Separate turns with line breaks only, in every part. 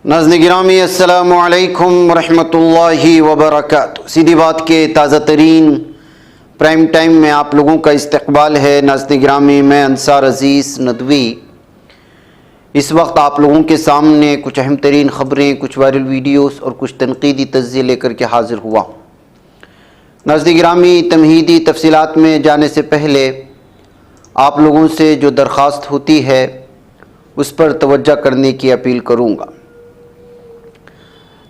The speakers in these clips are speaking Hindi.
नाज़रीन गिरामी अस्सलामु अलैकुम वरहमतुल्लाहि वबरकातुहू। सीधी बात के ताज़ा तरीन प्राइम टाइम में आप लोगों का इस्तकबाल है। नाज़रीन गिरामी, मैं अंसार अज़ीज़ नदवी इस वक्त आप लोगों के सामने कुछ अहम तरीन ख़बरें, कुछ वायरल वीडियोस और कुछ तनकीदी तज्ज़िये लेकर के हाज़िर हुआ हूँ। नाज़रीन गिरामी, तमहीदी तफसीलात में जाने से पहले आप लोगों से जो दरख्वास्त होती है उस पर तवज्जो करने की अपील करूँगा।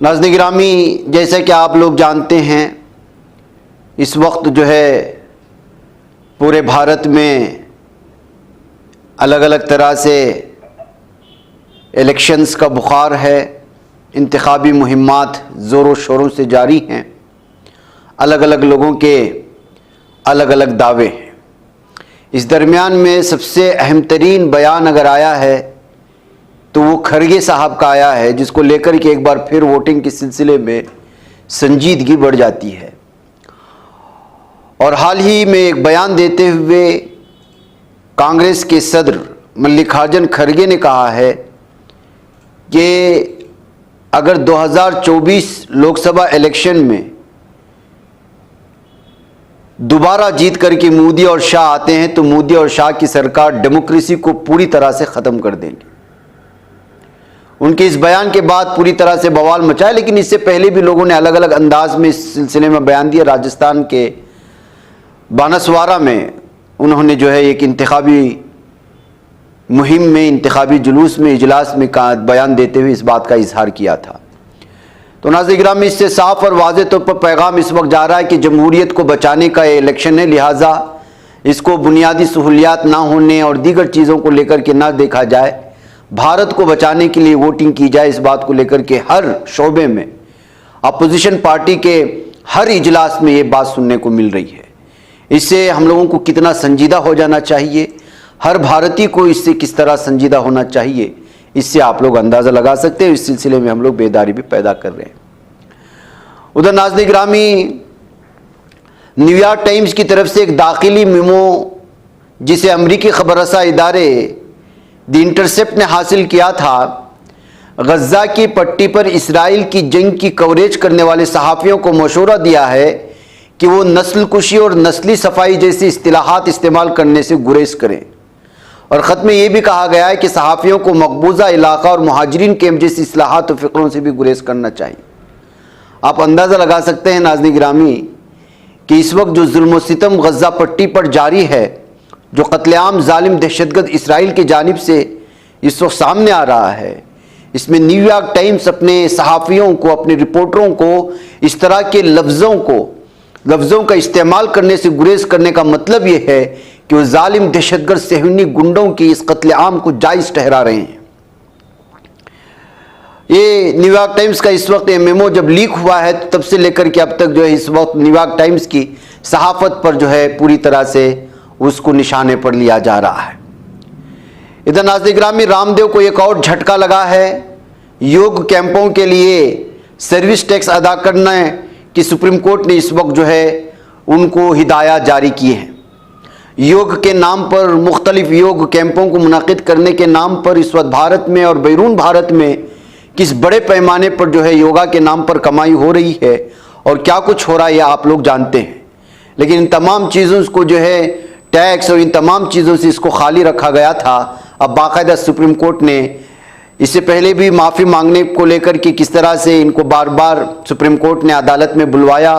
नाज़रीन गिरामी, जैसे कि आप लोग जानते हैं, इस वक्त जो है पूरे भारत में अलग अलग तरह से इलेक्शंस का बुखार है। इंतखाबी मुहिम्मात ज़ोरों शोरों से जारी हैं। अलग अलग लोगों के अलग अलग दावे हैं। इस दरमियान में सबसे अहम तरीन बयान अगर आया है तो वो खरगे साहब का आया है, जिसको लेकर के एक बार फिर वोटिंग के सिलसिले में संजीदगी बढ़ जाती है। और हाल ही में एक बयान देते हुए कांग्रेस के सदर मल्लिकार्जुन खरगे ने कहा है कि अगर 2024 लोकसभा इलेक्शन में दोबारा जीत करके मोदी और शाह आते हैं तो मोदी और शाह की सरकार डेमोक्रेसी को पूरी तरह से ख़त्म कर देंगे। उनके इस बयान के बाद पूरी तरह से बवाल मचा है, लेकिन इससे पहले भी लोगों ने अलग अलग अंदाज में इस सिलसिले में बयान दिया। राजस्थान के बांसवाड़ा में उन्होंने जो है एक इंतखाबी मुहिम में, इंतखाबी जुलूस में, इजलास में बयान देते हुए इस बात का इजहार किया था। तो नाज़रीन गिरामी, इससे साफ और वाज़ेह तौर पर पैगाम इस वक्त जा रहा है कि जमहूरियत को बचाने का ये इलेक्शन है, लिहाजा इसको बुनियादी सहूलियात ना होने और दीगर चीज़ों को लेकर के ना देखा जाए, भारत को बचाने के लिए वोटिंग की जाए। इस बात को लेकर के हर शोबे में अपोजिशन पार्टी के हर इजलास में ये बात सुनने को मिल रही है। इससे हम लोगों को कितना संजीदा हो जाना चाहिए, हर भारतीय को इससे किस तरह संजीदा होना चाहिए, इससे आप लोग अंदाज़ा लगा सकते हैं। इस सिलसिले में हम लोग बेदारी भी पैदा कर रहे हैं। उधर नाज़रीन गिरामी, न्यूयॉर्क टाइम्स की तरफ से एक दाखिली मेमो जिसे अमरीकी खबररसा इदारे द इंटरसेप्ट ने हासिल किया था, गज़ा की पट्टी पर इसराइल की जंग की कवरेज करने वाले सहाफ़ियों को मशवरा दिया है कि वो नस्ल कुशी और नस्ली सफाई जैसी इस्तिलाहात इस्तेमाल करने से गुरेज करें। और ख़त में यह भी कहा गया है कि सहाफ़ियों को मकबूजा इलाका और मुहाजिरीन कैंप जैसी इस्लाहात और फ़िक्रों से भी गुरेज करना चाहिए। आप अंदाज़ा लगा सकते हैं नाज़रीन गिरामी कि इस वक्त जो जुल्म व सितम गज़ा पट्टी पर जारी है, जो कत्लेआम जालिम दहशतगर्द इसराइल की जानिब से इस वक्त सामने आ रहा है, इसमें न्यूयॉर्क टाइम्स अपने सहाफ़ियों को, अपने रिपोर्टरों को इस तरह के लफ्ज़ों का इस्तेमाल करने से गुरेज करने का मतलब यह है कि वो जालिम दहशतगर्द सेहूनी गुंडों की इस कत्लेआम को जायज़ ठहरा रहे हैं। ये न्यूयॉर्क टाइम्स का इस वक्त ये मेमो जब लीक हुआ है तो तब से लेकर के अब तक जो है इस वक्त न्यूयॉर्क टाइम्स की सहाफ़त पर जो है पूरी तरह से उसको निशाने पर लिया जा रहा है। इधर नाज़रीन गिरामी, रामदेव को एक और झटका लगा है। योग कैंपों के लिए सर्विस टैक्स अदा करने की सुप्रीम कोर्ट ने इस वक्त जो है उनको हिदायत जारी की है। योग के नाम पर, मुख्तलिफ योग कैंपों को मुनाकिद करने के नाम पर इस वक्त भारत में और बैरून भारत में किस बड़े पैमाने पर जो है योगा के नाम पर कमाई हो रही है और क्या कुछ हो रहा है ये आप लोग जानते हैं। लेकिन इन तमाम चीज़ों को जो है टैक्स और इन तमाम चीज़ों से इसको खाली रखा गया था। अब बाकायदा सुप्रीम कोर्ट ने इससे पहले भी माफ़ी मांगने को लेकर के किस तरह से इनको बार बार सुप्रीम कोर्ट ने अदालत में बुलवाया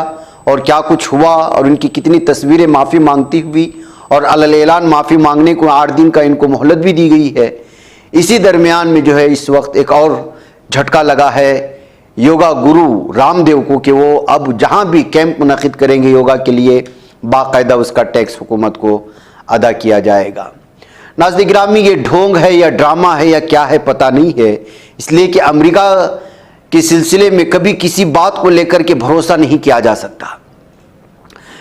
और क्या कुछ हुआ और इनकी कितनी तस्वीरें माफ़ी मांगती हुई, और अलल-ऐलान माफ़ी मांगने को 8 दिन का इनको मोहलत भी दी गई है। इसी दरमियान में जो है इस वक्त एक और झटका लगा है योगा गुरु रामदेव को कि वो अब जहाँ भी कैंप मुनक़िद करेंगे योगा के लिए, बाकायदा उसका टैक्स हुकूमत को अदा किया जाएगा। नाज़रीन गिरामी, ये ढोंग है या ड्रामा है या क्या है पता नहीं है, इसलिए कि अमेरिका के सिलसिले में कभी किसी बात को लेकर के भरोसा नहीं किया जा सकता।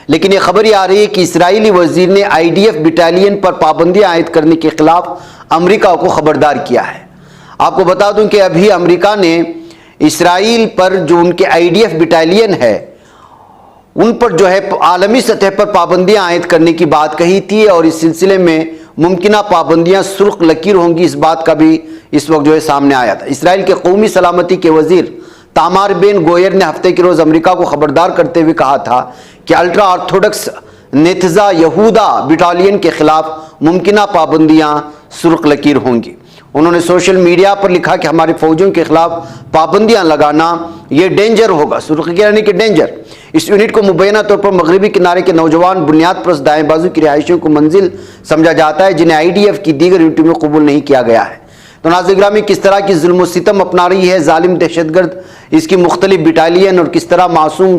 लेकिन ये खबर आ रही है कि इस्राइली वज़ीर ने IDF बटालियन पर पाबंदियाँ आयद करने के खिलाफ अमेरिका को खबरदार किया है। आपको बता दूं कि अभी अमेरिका ने इसराइल पर जो उनके IDF बटालियन है उन पर जो है आलमी सतह पर पाबंदियां आयद करने की बात कही थी, और इस सिलसिले में मुमकिना पाबंदियां सुर्ख लकीर होंगी, इस बात का भी इस वक्त जो है सामने आया था। इसराइल के कौमी सलामती के वजीर तामार बेन गोयर ने हफ्ते के रोज अमेरिका को खबरदार करते हुए कहा था कि अल्ट्रा ऑर्थोडॉक्स नेतजा यहूदा बटालियन के खिलाफ मुमकिना पाबंदियां सुर्ख लकीर होंगी। उन्होंने सोशल मीडिया पर लिखा कि हमारे फौजियों के खिलाफ पाबंदियां लगाना यह डेंजर होगा, सुर्ख यानी कि डेंजर। इस यूनिट को मुबैना तौर पर मगरबी किनारे के नौजवान बुनियाद परस्त दाएं बाजू की रिहायशियों को मंजिल समझा जाता है, जिन्हें IDF की दीगर यूनिटों में कबूल नहीं किया गया है। तो नाज़रीन गिरामी, किस तरह की जुल्म सितम अपना रही है जालिम दहशतगर्द इसकी मुख्तलिफ बटालियन, और किस तरह मासूम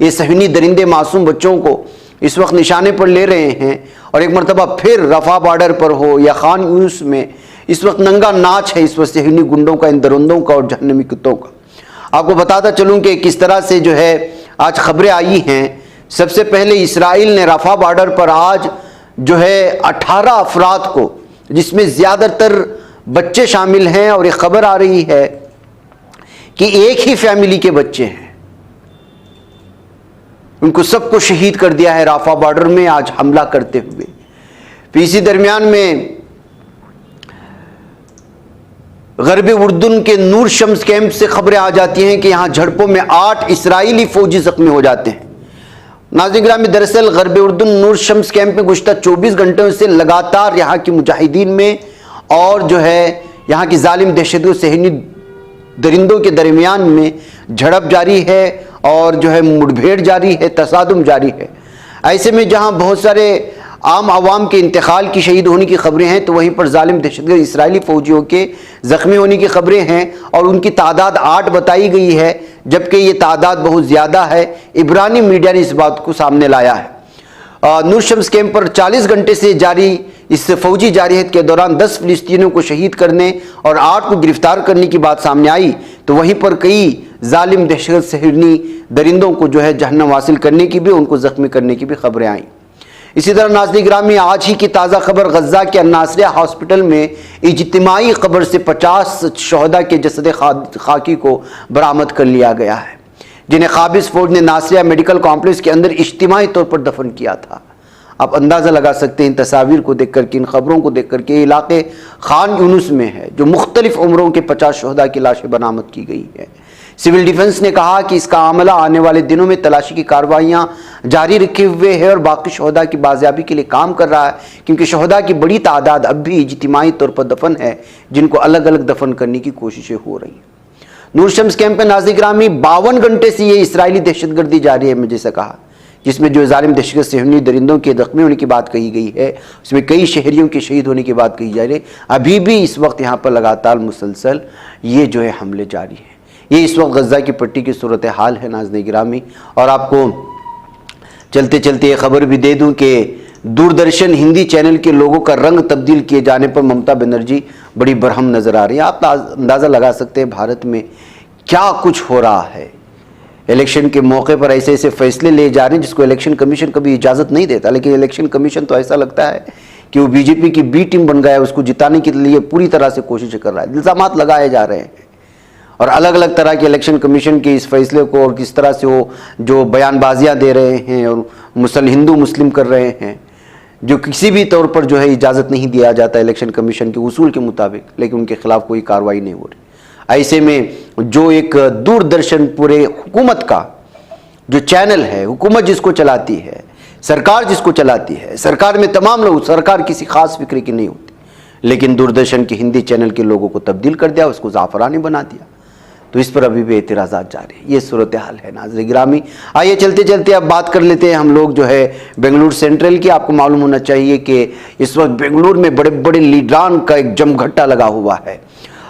ये सहनी दरिंदे मासूम बच्चों को इस वक्त निशाने पर ले रहे हैं। और एक मरतबा फिर रफा बॉर्डर पर हो या खान यूनुस में इस वक्त नंगा नाच है इस वक्त सहनी गुंडों का, इन दरिंदों का और जहन्नमी कुत्तों का। आपको बताता चलूं कि किस तरह से जो है आज खबरें आई हैं। सबसे पहले इसराइल ने रफा बॉर्डर पर आज जो है 18 अफराद को, जिसमें ज़्यादातर बच्चे शामिल हैं, और एक खबर आ रही है कि एक ही फैमिली के बच्चे हैं, उनको सबको शहीद कर दिया है राफा बॉर्डर में आज हमला करते हुए। फिर इसी दरमियान में गरबी उर्दून के नूर शम्स कैंप से खबरें आ जाती हैं कि यहां झड़पों में 8 इसराइली फौजी जख्मी हो जाते हैं। नाज़रीन गिरामी, दरअसल गरबी उर्दून नूर शम्स कैंप में गुज़श्ता 24 घंटों से लगातार यहाँ की मुजाहिदीन में और जो है यहाँ की जालिम दहशतगर्द सहनी दरिंदों के दरमियान में झड़प जारी है और जो है मुठभेड़ जारी है, तसादुम जारी है। ऐसे में जहाँ बहुत सारे आम आवाम के इंतकाल की, शहीद होने की खबरें हैं, तो वहीं पर जालिम दहशतगर्द इसराइली फ़ौजियों के ज़ख्मी होने की खबरें हैं और उनकी तादाद 8 बताई गई है, जबकि ये तादाद बहुत ज़्यादा है। इब्रानी मीडिया ने इस बात को सामने लाया है। नूर शम्स कैंप पर 40 घंटे से जारी इस फौजी जारियत के दौरान 10 फ़िलिस्तीनियों को शहीद करने और 8 को गिरफ्तार करने की बात सामने आई, तो वहीं पर कई जालिम दहशत सहनी दरिंदों को जो है जहन्नम हासिल करने की भी, उनको ज़ख्मी करने की भी खबरें आई। इसी तरह नाज़रीन गिरामी, आज ही की ताज़ा खबर, गज़ा के अन्नासरिया हॉस्पिटल में इज्तिमाई कब्र से 50 शहदा के जसद खाकी को बरामद कर लिया गया है, जिन्हें काबिज फौज ने नासरिया मेडिकल कॉम्प्लेक्स के अंदर इज्तिमाई तौर पर दफन किया था। आप अंदाज़ा लगा सकते हैं इन तस्वीर को देख कर के, इन खबरों को देख कर के, इलाके खान यूनुस में है जो मुख्तलिफ उम्रों के 50 शहदा की लाशें बरामद की गई है। सिविल डिफेंस ने कहा कि इसका आमला आने वाले दिनों में तलाशी की कार्रवाइयाँ जारी रखे हुए है और बाकी शहदा की बाजियाबी के लिए काम कर रहा है, क्योंकि शहदा की बड़ी तादाद अब भी इज्तिमाई तौर पर दफन है, जिनको अलग अलग दफन करने की कोशिशें हो रही हैं। नूर शम्स कैंप में नाज़रीन गिरामी 52 घंटे से ये इसराइली दहशतगर्दी जारी है, मैं जैसे कहा, जिसमें जो जालिम दहशत सहनी दरिंदों के जख्मी होने की बात कही गई है, उसमें कई शहरियों के शहीद होने की बात कही जा रही है। अभी भी इस वक्त यहाँ पर लगातार मुसलसल ये जो है हमले जारी हैं। ये इस वक्त गज़ा की पट्टी की सूरत हाल है नाज़रीन गिरामी। और आपको चलते चलते ये खबर भी दे दूँ कि दूरदर्शन हिंदी चैनल के लोगों का रंग तब्दील किए जाने पर ममता बनर्जी बड़ी बरहम नज़र आ रही है। आप अंदाज़ा लगा सकते हैं भारत में क्या कुछ हो रहा है। इलेक्शन के मौके पर ऐसे ऐसे फैसले ले जा रहे हैं जिसको इलेक्शन कमीशन कभी इजाज़त नहीं देता, लेकिन इलेक्शन कमीशन तो ऐसा लगता है कि वो बीजेपी की बी टीम बन गया है, उसको जिताने के लिए पूरी तरह से कोशिश कर रहा है। इल्ज़ामात लगाए जा रहे हैं और अलग अलग तरह के इलेक्शन कमीशन के इस फैसले को और किस तरह से वो जो बयानबाजियाँ दे रहे हैं और हिंदू मुस्लिम कर रहे हैं, जो किसी भी तौर पर जो है इजाज़त नहीं दिया जाता इलेक्शन कमीशन के उसूल के मुताबिक, लेकिन उनके खिलाफ कोई कार्रवाई नहीं हो रही। ऐसे में जो एक दूरदर्शन पूरे हुकूमत का जो चैनल है, हुकूमत जिसको चलाती है, सरकार जिसको चलाती है, सरकार में तमाम लोग, सरकार किसी खास फिक्र की नहीं होती, लेकिन दूरदर्शन के हिंदी चैनल के लोगों को तब्दील कर दिया, उसको ज़ाफ़रानी बना दिया, तो इस पर अभी भी एतराज़ात जारी है। ये सूरत हाल है नाज़रीन गिरामी। आइए चलते चलते अब बात कर लेते हैं हम लोग जो है बेंगलुरु सेंट्रल की। आपको मालूम होना चाहिए कि इस वक्त बेंगलुरु में बड़े बड़े लीडरान का एक जमघट्टा लगा हुआ है।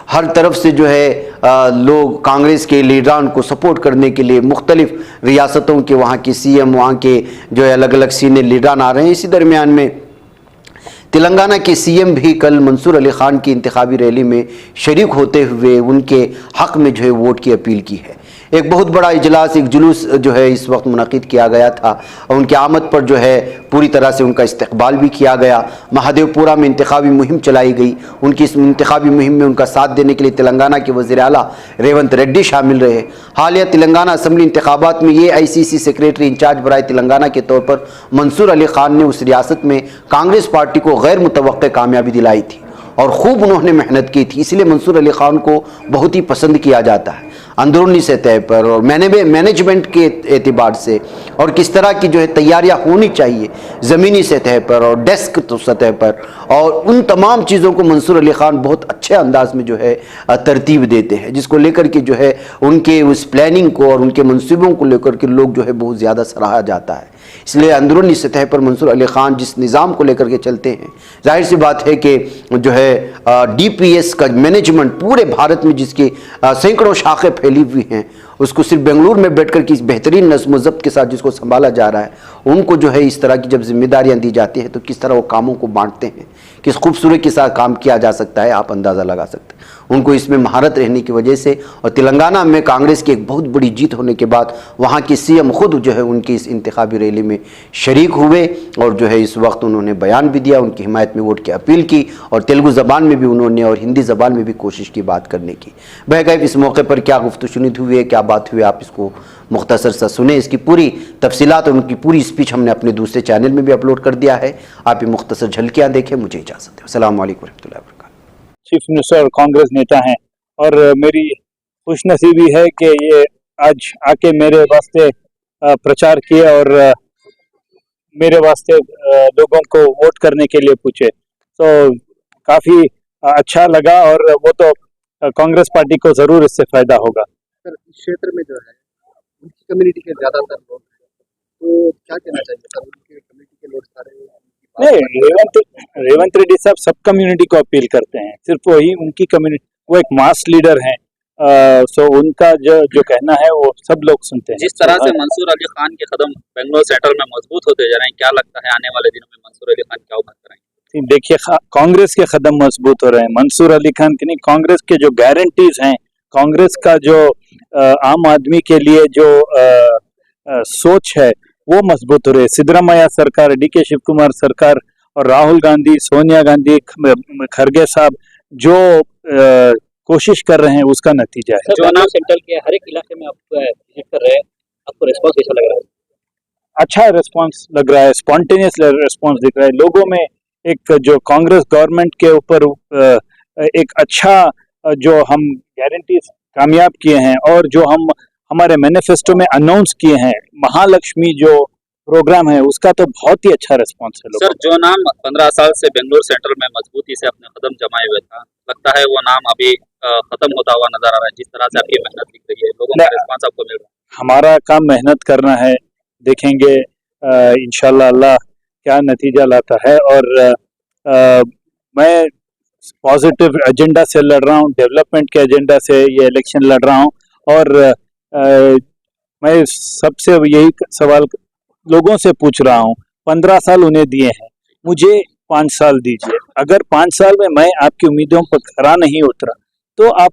हर तरफ से जो है लोग कांग्रेस के लीडरान को सपोर्ट करने के लिए मुख्तलिफ रियासतों के वहाँ के CM, वहाँ के जो है अलग अलग सीनियर लीडरान आ रहे हैं। इसी दरमियान में तेलंगाना के CM भी कल मंसूर अली खान की इंतखाबी रैली में शरीक होते हुए उनके हक़ में जो है वोट की अपील की है। एक बहुत बड़ा इजलास, एक जुलूस जो है इस वक्त मुनक़िद किया गया था और उनकी आमद पर जो है पूरी तरह से उनका इस्तकबाल भी किया गया। महादेवपुरा में इंतखाबी मुहिम चलाई गई। उनकी इस इंतखाबी मुहिम में उनका साथ देने के लिए तेलंगाना के वज़ीर आला रेवंत रेड्डी शामिल रहे। हालिया तेलंगाना असम्बली इंतखाबात में AICC सेक्रेटरी इंचार्ज बराए तेलंगाना के तौर पर मंसूर अली खान ने उस रियासत में कांग्रेस पार्टी को गैर मुतवक्के कामयाबी दिलाई थी और ख़ूब उन्होंने मेहनत की थी, इसलिए मंसूर अली खान को बहुत ही पसंद किया जाता है अंदरूनी सतह पर और मैनेजमेंट के एतबार से, और किस तरह की जो है तैयारियां होनी चाहिए ज़मीनी सतह पर और डेस्क सतह पर, और उन तमाम चीज़ों को मंसूर अली खान बहुत अच्छे अंदाज में जो है तरतीब देते हैं, जिसको लेकर के जो है उनके उस प्लानिंग को और उनके मंसूबों को लेकर के लोग जो है बहुत ज़्यादा सराहा जाता है। इसलिए अंदरूनी सतह पर मंसूर अली खान जिस निज़ाम को लेकर के चलते हैं, जाहिर सी बात है कि जो है DPS का मैनेजमेंट पूरे भारत में जिसकी सैकड़ों शाखें फैली हुई हैं, उसको सिर्फ बेंगलुरु में बैठकर की इस बेहतरीन नज़्म ज़ब्त के साथ जिसको संभाला जा रहा है, उनको जो है इस तरह की जब जिम्मेदारियां दी जाती हैं तो किस तरह वो कामों को बांटते हैं, किस खूबसूरती के साथ काम किया जा सकता है, आप अंदाज़ा लगा सकते हैं। उनको इसमें महारत रहने की वजह से, और तेलंगाना में कांग्रेस की एक बहुत बड़ी जीत होने के बाद वहाँ की CM खुद जो है उनकी इस इंतखाबी रैली में शरीक हुए और जो है इस वक्त उन्होंने बयान भी दिया, उनकी हिमायत में वोट की अपील की और तेलुगु ज़बान में भी उन्होंने और हिंदी ज़बान में भी कोशिश की बात करने की। बहरकैफ इस मौके पर क्या गुफ्तगू हुई है, क्या बात हुई, आप इसको मुख्तसर सा सुने। इसकी पूरी तफसीलात और उनकी पूरी स्पीच हमने अपने दूसरे चैनल में भी अपलोड कर दिया है, आप ये मुख्तसर झलकियाँ देखें। मुझे इजाज़त है। अस्सलाम वालेकुम रहमतुल्लाहि व बरकातहू।
चीफ मिनिस्टर और कांग्रेस नेता हैं और मेरी खुशनसीबी है कि ये आज आके मेरे वास्ते प्रचार किए और मेरे वास्ते लोगों को वोट करने के लिए पूछे, तो काफ़ी अच्छा लगा और वो तो कांग्रेस पार्टी को ज़रूर इससे फ़ायदा होगा।
सर, इस क्षेत्र में जो है उनकी कम्युनिटी के ज़्यादातर लोग हैं, तो क्या कहना चाहिए सर, उनके कम्युनिटी के लोग सारे
नहीं, रेवंत रेड्डी साहब सब कम्युनिटी को अपील करते हैं, सिर्फ वही उनकी कम्युनिटी, वो एक मास लीडर हैं, सो उनका जो कहना है वो सब लोग सुनते हैं।
जिस तरह से मंसूर अली खान के कदम बेंगलोर सेंट्रल में मजबूत होते जा रहे हैं, क्या लगता है आने वाले दिनों में मंसूर अली खान क्या उभर करेंगे?
देखिए, कांग्रेस के कदम मजबूत हो रहे हैं, मंसूर अली खान के नहीं, कांग्रेस के जो गारंटीज हैं, कांग्रेस का जो आम आदमी के लिए जो सोच है वो मजबूत हो रही है। सिद्धरामैया सरकार, DK शिव कुमार सरकार और राहुल गांधी, सोनिया गांधी, खरगे साहब जो कोशिश कर रहे हैं उसका नतीजा है।
जो नाम सेंट्रल के हर एक इलाके में आप विजिट कर रहे हैं, आपको रिस्पॉन्स कैसा लग रहा है?
अच्छा रिस्पॉन्स लग रहा है, स्पॉन्टेनियस रिस्पॉन्स दिख रहा है लोगों में। एक जो कांग्रेस गवर्नमेंट के ऊपर एक अच्छा जो हम गारंटीज कामयाब किए हैं और जो हम हमारे मैनिफेस्टो में अनाउंस किए हैं, महालक्ष्मी जो प्रोग्राम है उसका तो बहुत ही अच्छा रिस्पॉन्स है लोगों।
सर, जो नाम 15 साल से बेंगलोर सेंट्रल में मजबूती से अपने कदम जमाए हुए था, लगता है वो नाम अभी खत्म होता हुआ नजर आ रहा है। जिस तरह से आपकी मेहनत दिख रही है, लोगों का रिस्पॉन्स आपको मिल रहा है।
हमारा काम मेहनत करना है, देखेंगे इंशाल्लाह अल्लाह क्या नतीजा लाता है। और मैं पॉजिटिव एजेंडा से लड़ रहा हूँ, डेवलपमेंट के एजेंडा से ये इलेक्शन लड़ रहा हूँ। और मैं सबसे यही सवाल लोगों से पूछ रहा हूँ, 15 साल उन्हें दिए हैं, मुझे 5 साल दीजिए। अगर 5 साल में मैं आपकी उम्मीदों पर खरा नहीं उतरा तो आप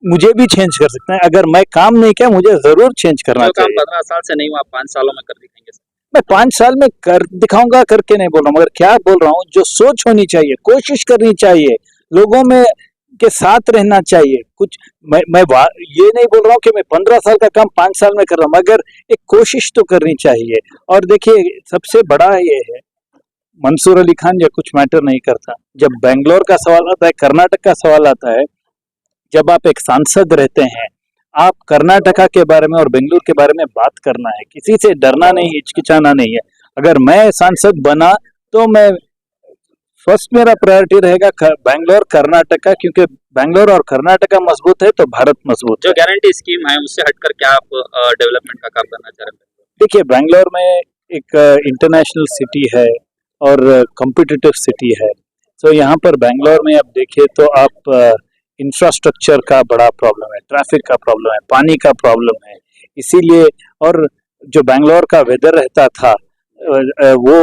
मुझे भी चेंज कर सकते हैं। अगर मैं काम नहीं किया, मुझे जरूर चेंज करना चाहिए।
15 साल से नहीं हुआ, 5 सालों में कर दिखाएंगे।
मैं 5 साल में कर दिखाऊंगा करके नहीं बोल रहा हूँ, मगर क्या बोल रहा हूँ, जो सोच होनी चाहिए, कोशिश करनी चाहिए, लोगों में के साथ रहना चाहिए। कुछ मैं ये नहीं बोल रहा हूँ कि मैं 15 साल का काम 5 साल में कर रहा हूँ, मगर एक कोशिश तो करनी चाहिए। और देखिए, सबसे बड़ा ये है, मंसूर अली खान ये कुछ मैटर नहीं करता। जब बेंगलोर का सवाल आता है, कर्नाटक का सवाल आता है, जब आप एक सांसद रहते हैं, आप कर्नाटका के बारे में और बेंगलुरु के बारे में बात करना है, किसी से डरना नहीं, हिचकिचाना नहीं है। अगर मैं सांसद बना तो मैं फर्स्ट मेरा प्रायोरिटी रहेगा बेंगलोर कर्नाटका, क्योंकि बेंगलोर और कर्नाटका मजबूत है तो भारत मजबूत है।
जो गारंटी स्कीम है उससे हटकर क्या आप डेवलपमेंट का काम करना चाह रहे हैं?
देखिए, बेंगलोर में एक इंटरनेशनल सिटी है और कॉम्पिटिटिव सिटी है, तो यहाँ पर बेंगलोर में आप देखिए तो आप इंफ्रास्ट्रक्चर का बड़ा प्रॉब्लम है, ट्रैफिक का प्रॉब्लम है, पानी का प्रॉब्लम है। इसीलिए, और जो बेंगलोर का वेदर रहता था वो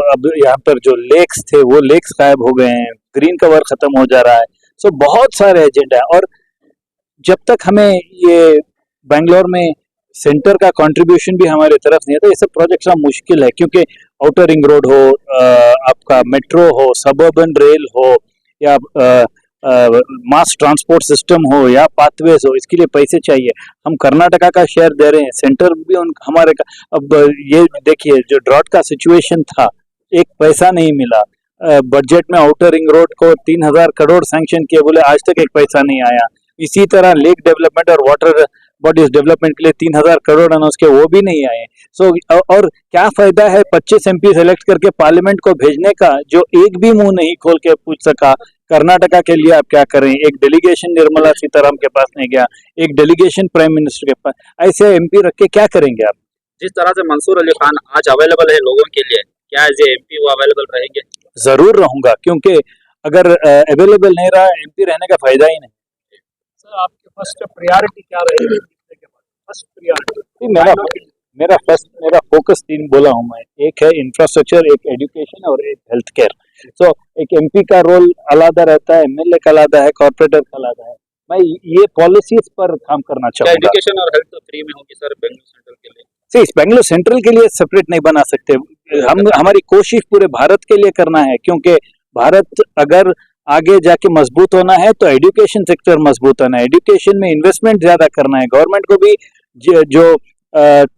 अब यहाँ पर जो लेक्स थे वो लेक्स गायब हो गए हैं, ग्रीन कवर खत्म हो जा रहा है। सो बहुत सारे एजेंडा है, और जब तक हमें ये बेंगलोर में सेंटर का कंट्रीब्यूशन भी हमारे तरफ नहीं है, तो ये सब प्रोजेक्ट्स मुश्किल है क्योंकि आउटर रिंग रोड हो, आपका मेट्रो हो, सबअर्बन रेल हो, या मास ट्रांसपोर्ट सिस्टम हो, या पाथवेज हो, इसके लिए पैसे चाहिए। हम कर्नाटका का शेयर दे रहे हैं, सेंटर भी हमारे का। अब ये देखिए जो ड्रॉट का सिचुएशन था, एक पैसा नहीं मिला। बजट में आउटर रिंग रोड को 3000 करोड़ सैंक्शन किए, बोले आज तक एक पैसा नहीं आया। इसी तरह लेक डेवलपमेंट और वाटर बॉडीज डेवलपमेंट के लिए 3000 करोड़ अनाउंस किए, वो भी नहीं आए। सो और क्या फायदा है 25 MP सेलेक्ट करके पार्लियामेंट को भेजने का, जो एक भी मुंह नहीं खोल के पूछ सका कर्नाटका के लिए आप क्या करें। एक डेलीगेशन निर्मला सीतारामन के पास नहीं गया, एक डेलीगेशन प्राइम मिनिस्टर के पास, ऐसे MP रख के क्या करेंगे आप।
जिस तरह से मंसूर अली खान आज अवेलेबल है लोगों के लिए, क्या एज ए MP वो अवेलेबल रहेंगे?
जरूर रहूंगा, क्योंकि अगर अवेलेबल नहीं रहा MP रहने का फायदा ही नहीं।
सर आपके फर्स्ट प्रायोरिटी क्या रहेगी? फर्स्ट प्रायोरिटी
मेरा फोकस 3 बोला हूं मैं, एक है इंफ्रास्ट्रक्चर, एक एजुकेशन और एक हेल्थ केयर। सो एक MP का रोल अलग रहता है, MLA का अलग है, कॉर्पोरेटर का अलग है। मैं ये पॉलिसीज पर काम करना चाहूंगा।
एजुकेशन और हेल्थ तो फ्री में होगी सर बेंगलुरु सेंट्रल के लिए?
बेंगलुरु सेंट्रल के लिए सेपरेट नहीं बना सकते। हमारी कोशिश पूरे भारत के लिए करना है, क्योंकि भारत अगर आगे जाके मजबूत होना है तो एजुकेशन सेक्टर मजबूत होना है, एजुकेशन में इन्वेस्टमेंट ज्यादा करना है। गवर्नमेंट को भी जो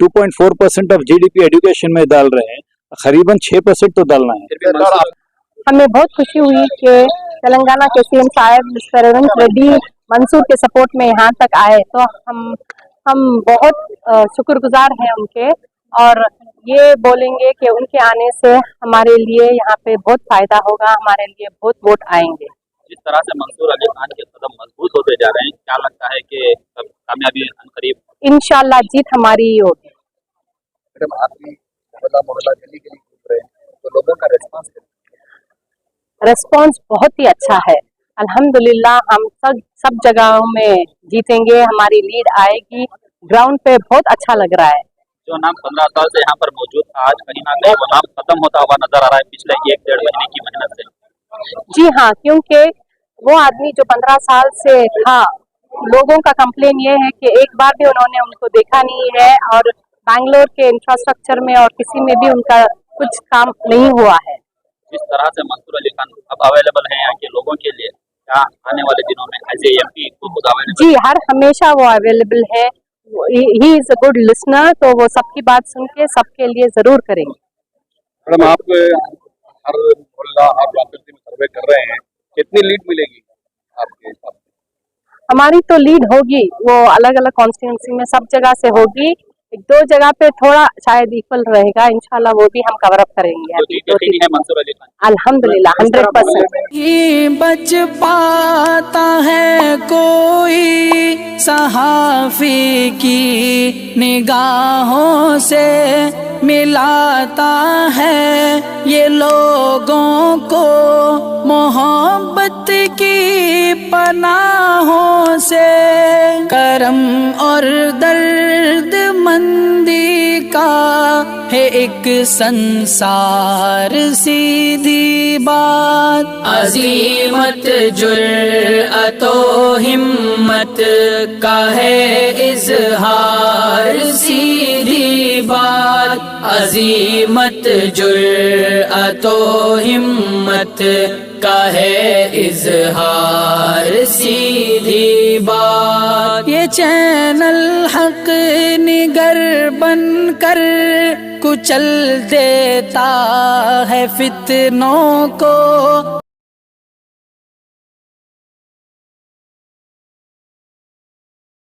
2.4% ऑफ GDP एजुकेशन में डाल रहे हैं, करीबन 6% तो डालना है।
हमें बहुत खुशी हुई कि तेलंगाना के CM साहब मिस्टर रेवंत रेड्डी मंसूर के सपोर्ट में यहाँ तक आए, तो हम बहुत शुक्रगुजार हैं उनके, और ये बोलेंगे कि उनके आने से हमारे लिए यहाँ पे बहुत फायदा होगा, हमारे लिए बहुत वोट आएंगे।
जिस तरह से मंसूर अली खान के कदम मजबूत होते जा रहे हैं, क्या लगता है कि कामयाबी अनकरीब?
इंशाल्लाह जीत हमारी ही होगी।
मैडम आप भी मोहल्ला गली घूम रहे हैं, तो लोगों का
रेस्पॉन्स बहुत ही अच्छा है, अल्हम्दुलिल्लाह। हम सब जगहों में जीतेंगे, हमारी लीड आएगी, ग्राउंड पे बहुत अच्छा लग रहा है।
जो नाम 15 साल से यहाँ पर मौजूद था, आज कहीं ना कहीं वो नाम खत्म होता हुआ नजर आ रहा है पिछले 1-1.5 महीने की मेहनत से।
जी हाँ, क्योंकि वो आदमी जो 15 साल से था, लोगों का कंप्लेन ये है कि एक बार भी उन्होंने उनको देखा नहीं है, और बैंगलोर के इंफ्रास्ट्रक्चर में और किसी में भी उनका कुछ काम नहीं हुआ है।
जिस तरह से मंसूर अली खान अब अवेलेबल है यहाँ के लोगों के लिए, क्या आने वाले दिनों में एज ए MP खुद अवेलेबल? जी
हर हमेशा वो अवेलेबल है, he is a good listener, तो वो सबकी बात सुन के सबके लिए जरूर करेंगे।
मैडम आप हर मोहल्ला आप में सर्वे कर रहे हैं, कितनी लीड मिलेगी आपके हिसाब से?
हमारी तो लीड होगी, वो अलग अलग कॉन्स्टिट्यूंसी में सब जगह से होगी, 1-2 जगह पे थोड़ा शायद इक्वल रहेगा, इंशाल्लाह वो भी हम कवर अप करेंगे।
है मंसूर अली खान
अल्हम्दुलिल्लाह 100%।
ये बच पाता है कोई सहाफी की निगाहों से, मिलाता है ये लोगों को मोहब्बत की पनाहों से। करम और दर्द मंदी का है एक संसार सीधी बात, अजीमत जुर्अतो हिम्मत का है इजहार सीधी बात, अजीमत जुर्अतो हिम्मत का है इजहार सीधी बात। ये चैनल हक निगर बनकर कुचल देता है फितनों को,